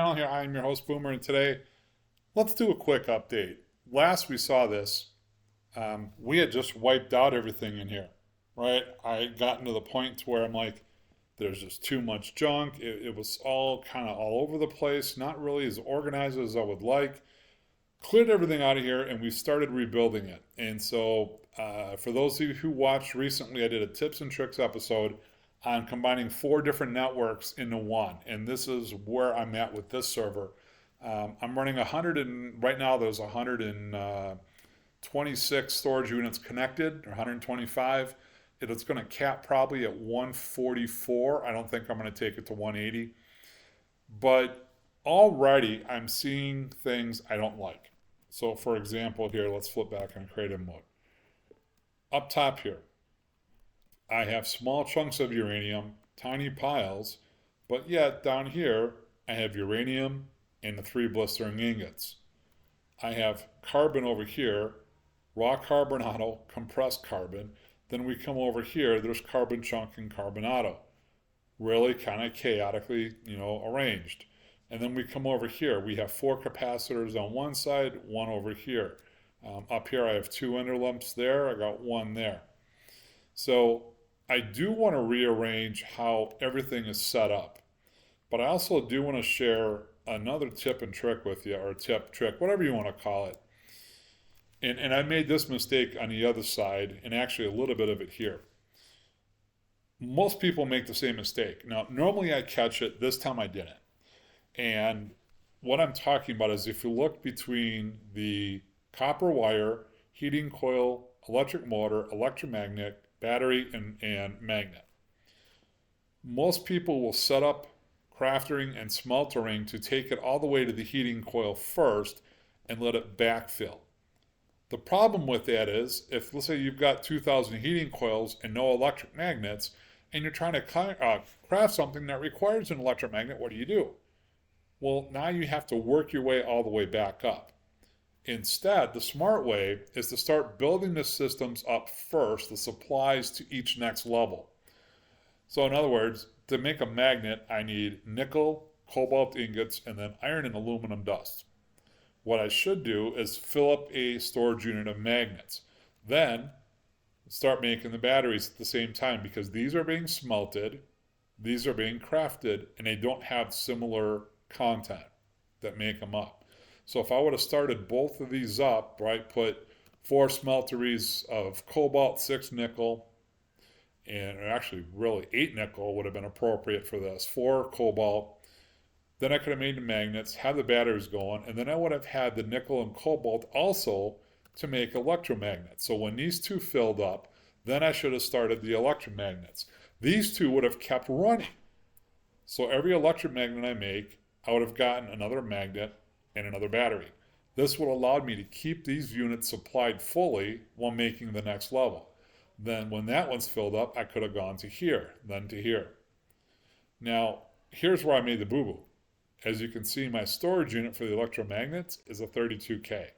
channel. Here I am your host Boomer, and today let's do a quick update. Last we saw this, we had just wiped out everything in here, right? I had gotten to the point to where I'm like, there's just too much junk. It was all kind of all over the place, not really as organized as I would like. Cleared everything out of here, and we started rebuilding it. And so, for those of you who watched recently, I did a tips and tricks episode on combining 4 different networks into one. And this is where I'm at with this server. I'm running 100 and right now there's 126 storage units connected, or 125. It's going to cap probably at 144. I don't think I'm going to take it to 180. But already I'm seeing things I don't like. So for example here, let's flip back on creative mode. Up top here, I have small chunks of uranium, tiny piles, but yet down here I have uranium and the 3 blistering ingots. I have carbon over here, raw carbonato, compressed carbon. Then we come over here, there's carbon chunk and carbonato. Really kind of chaotically, arranged. And then we come over here, we have 4 capacitors on one side, 1 over here. Up here I have 2 interlumps there, I got 1 there. So I do want to rearrange how everything is set up, but I also do want to share another tip and trick with you, or tip, trick, whatever you want to call it. And I made this mistake on the other side, and actually a little bit of it here. Most people make the same mistake. Now, normally I catch it, this time I didn't. And what I'm talking about is if you look between the copper wire, heating coil, electric motor, electromagnet, battery, and magnet. Most people will set up craftering and smeltering to take it all the way to the heating coil first and let it backfill. The problem with that is, if let's say you've got 2,000 heating coils and no electric magnets, and you're trying to craft something that requires an electromagnet, what do? Well, now you have to work your way all the way back up. Instead, the smart way is to start building the systems up first, the supplies to each next level. So in other words, to make a magnet, I need nickel, cobalt ingots, and then iron and aluminum dust. What I should do is fill up a storage unit of magnets. Then start making the batteries at the same time, because these are being smelted, these are being crafted, and they don't have similar content that make them up. So if I would have started both of these up, right, put 4 smelteries of cobalt, 6 nickel, and actually really 8 nickel would have been appropriate for this, 4 cobalt. Then I could have made the magnets, have the batteries going, and then I would have had the nickel and cobalt also to make electromagnets. So when these 2 filled up, then I should have started the electromagnets. These 2 would have kept running. So every electromagnet I make, I would have gotten another magnet and another battery. This would allow me to keep these units supplied fully while making the next level. Then when that one's filled up, I could have gone to here, then to here. Now, here's where I made the boo-boo. As you can see, my storage unit for the electromagnets is a 32K.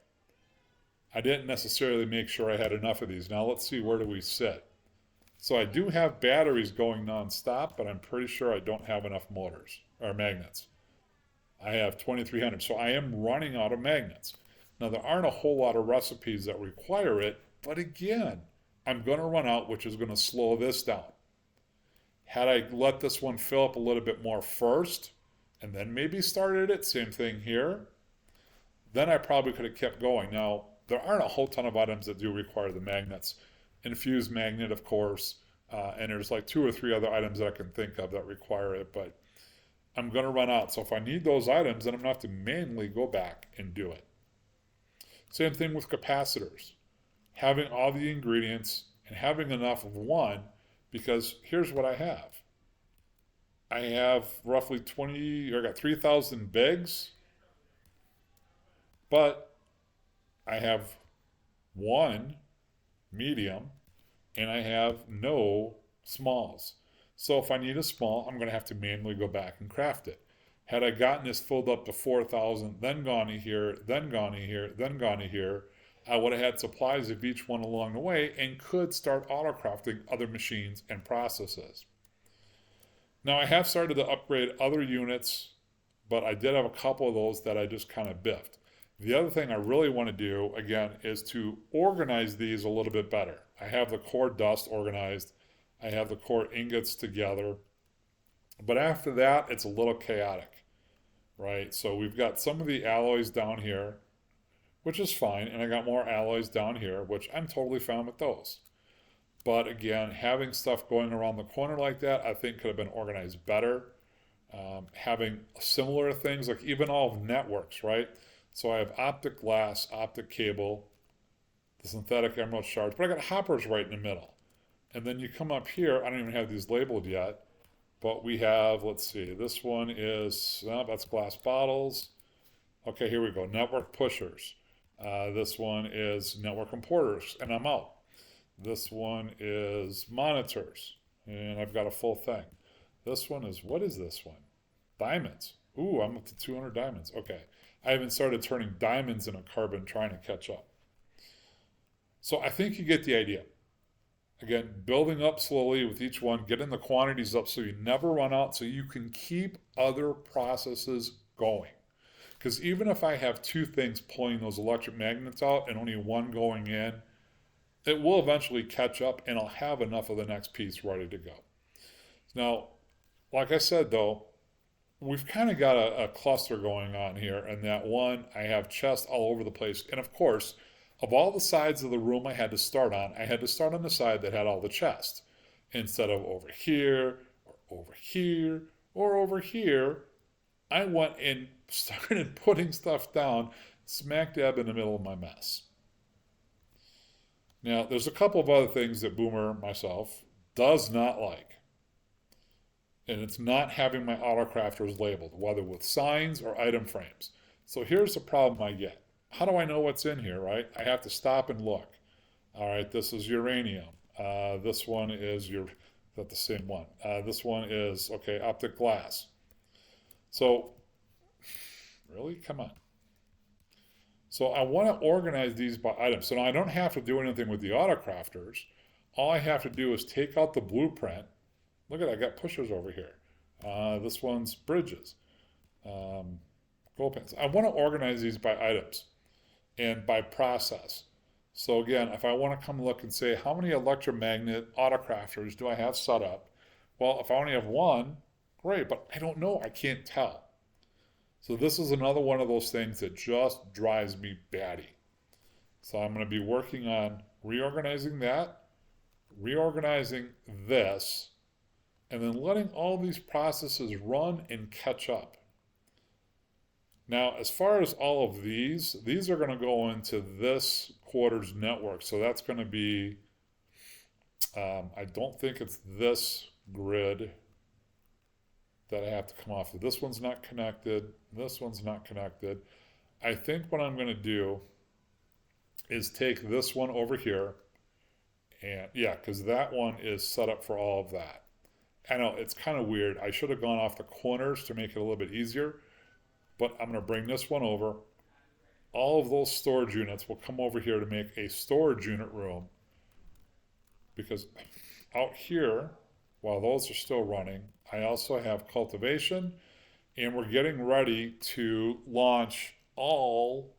I didn't necessarily make sure I had enough of these. Now let's see, where do we sit? So I do have batteries going non-stop, but I'm pretty sure I don't have enough motors, or magnets. I have 2,300, so I am running out of magnets. Now there aren't a whole lot of recipes that require it, but again, I'm going to run out, which is going to slow this down. Had I let this one fill up a little bit more first, and then maybe started it, same thing here, then I probably could have kept going. Now, there aren't a whole ton of items that do require the magnets. Infused magnet, of course, and there's like 2 or 3 other items that I can think of that require it, but I'm going to run out. So if I need those items, then I'm going to have to manually go back and do it. Same thing with capacitors. Having all the ingredients and having enough of one, because here's what I have. I have roughly I got 3,000 bigs, but I have 1 medium and I have no smalls. So if I need a small, I'm going to have to manually go back and craft it. Had I gotten this filled up to 4,000, then gone to here, then gone to here, then gone to here, I would have had supplies of each one along the way and could start auto-crafting other machines and processes. Now I have started to upgrade other units, but I did have a couple of those that I just kind of biffed. The other thing I really want to do, again, is to organize these a little bit better. I have the core dust organized. I have the core ingots together. But after that, it's a little chaotic, right? So we've got some of the alloys down here, which is fine. And I got more alloys down here, which I'm totally fine with those. But again, having stuff going around the corner like that, I think could have been organized better. Having similar things, like even all of networks, right? So I have optic glass, optic cable, the synthetic emerald shards, but I got hoppers right in the middle. And then you come up here, I don't even have these labeled yet, but we have, let's see, this one is, oh, that's glass bottles. Okay, here we go, network pushers. This one is network importers, and I'm out. This one is monitors, and I've got a full thing. This one is, what is this one? Diamonds. Ooh, I'm up to 200 diamonds. Okay. I even started turning diamonds into carbon trying to catch up. So I think you get the idea. Again, building up slowly with each one, getting the quantities up so you never run out, so you can keep other processes going. Because even if I have two things pulling those electric magnets out and only one going in, it will eventually catch up and I'll have enough of the next piece ready to go. Now, like I said though, we've kind of got a cluster going on here, and that one, I have chests all over the place. And of course, of all the sides of the room I had to start on, I had to start on the side that had all the chests. Instead of over here, or over here, or over here, I went and started putting stuff down smack dab in the middle of my mess. Now, there's a couple of other things that Boomer, myself, does not like. And it's not having my autocrafters labeled, whether with signs or item frames. So here's the problem I get. How do I know what's in here, right? I have to stop and look. All right, this is uranium. This one is that's the same one. This one is, okay, optic glass. So, really? Come on. So I want to organize these by items. So now I don't have to do anything with the autocrafters. All I have to do is take out the blueprint. Look at that, I got pushers over here. This one's bridges, gold pins. I want to organize these by items and by process. So again, if I want to come look and say, how many electromagnet autocrafters do I have set up? Well, if I only have one, great, but I don't know, I can't tell. So this is another one of those things that just drives me batty. So I'm going to be working on reorganizing that, reorganizing this, and then letting all these processes run and catch up. Now, as far as all of these are going to go into this quarters network. So that's going to be, I don't think it's this grid that I have to come off of. This one's not connected. This one's not connected. I think what I'm going to do is take this one over here. And yeah, because that one is set up for all of that. I know it's kind of weird. I should have gone off the corners to make it a little bit easier, but I'm going to bring this one over. All of those storage units will come over here to make a storage unit room, because out here, while those are still running, I also have cultivation, and we're getting ready to launch all,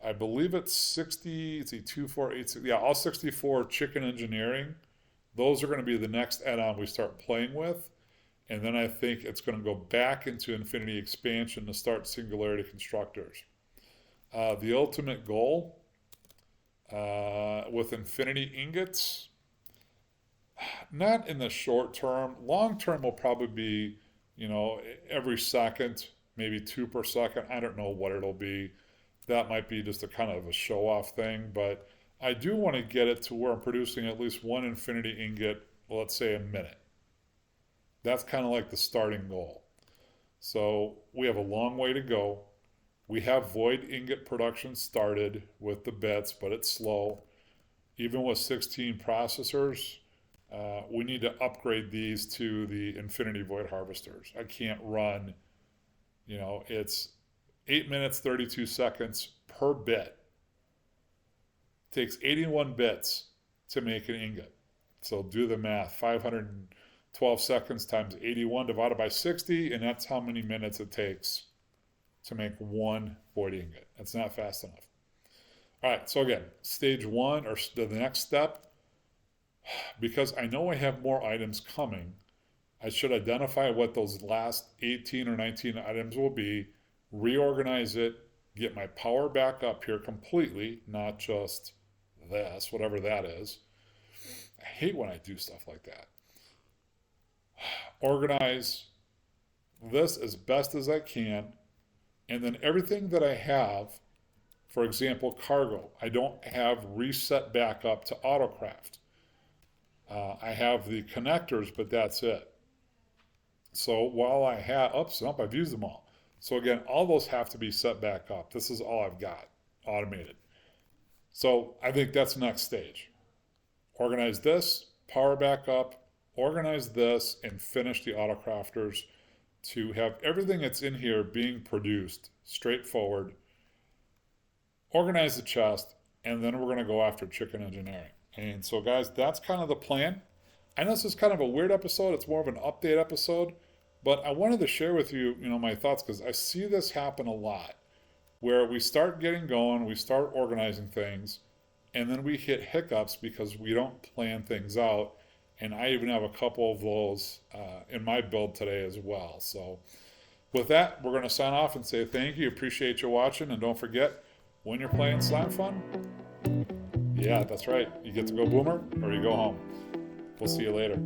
I believe it's 60, let's see, 2, 4, 8, 6, yeah, all 64 chicken engineering. Those are going to be the next add-on we start playing with. And then I think it's going to go back into Infinity Expansion to start Singularity Constructors. The ultimate goal with Infinity Ingots, not in the short term. Long term will probably be, every second, maybe 2 per second. I don't know what it'll be. That might be just a kind of a show-off thing, but I do want to get it to where I'm producing at least one Infinity Ingot, let's say a minute. That's kind of like the starting goal. So we have a long way to go. We have void ingot production started with the bits, but it's slow. Even with 16 processors, we need to upgrade these to the Infinity Void Harvesters. I can't run, it's 8 minutes, 32 seconds per bit. Takes 81 bits to make an ingot. So do the math. 512 seconds times 81 divided by 60, and that's how many minutes it takes to make one void ingot. That's not fast enough. All right, so again, stage one, or the next step, because I know I have more items coming, I should identify what those last 18 or 19 items will be, reorganize it, get my power back up here completely, not just this, whatever that is. I hate when I do stuff like that. Organize this as best as I can, and then everything that I have, for example, cargo, I don't have reset back up to AutoCraft. I have the connectors, but that's it. So while I have, I've used them all. So again, all those have to be set back up. This is all I've got automated. So I think that's the next stage. Organize this, power back up, organize this, and finish the AutoCrafters to have everything that's in here being produced straightforward. Organize the chest, and then we're going to go after chicken engineering. And so guys, that's kind of the plan. I know this is kind of a weird episode. It's more of an update episode, but I wanted to share with you, my thoughts, because I see this happen a lot, where we start getting going, we start organizing things, and then we hit hiccups because we don't plan things out. And I even have a couple of those in my build today as well. So with that, we're going to sign off and say thank you. Appreciate you watching. And don't forget, when you're playing Slime Fun, yeah, that's right. You get to go boomer or you go home. We'll see you later.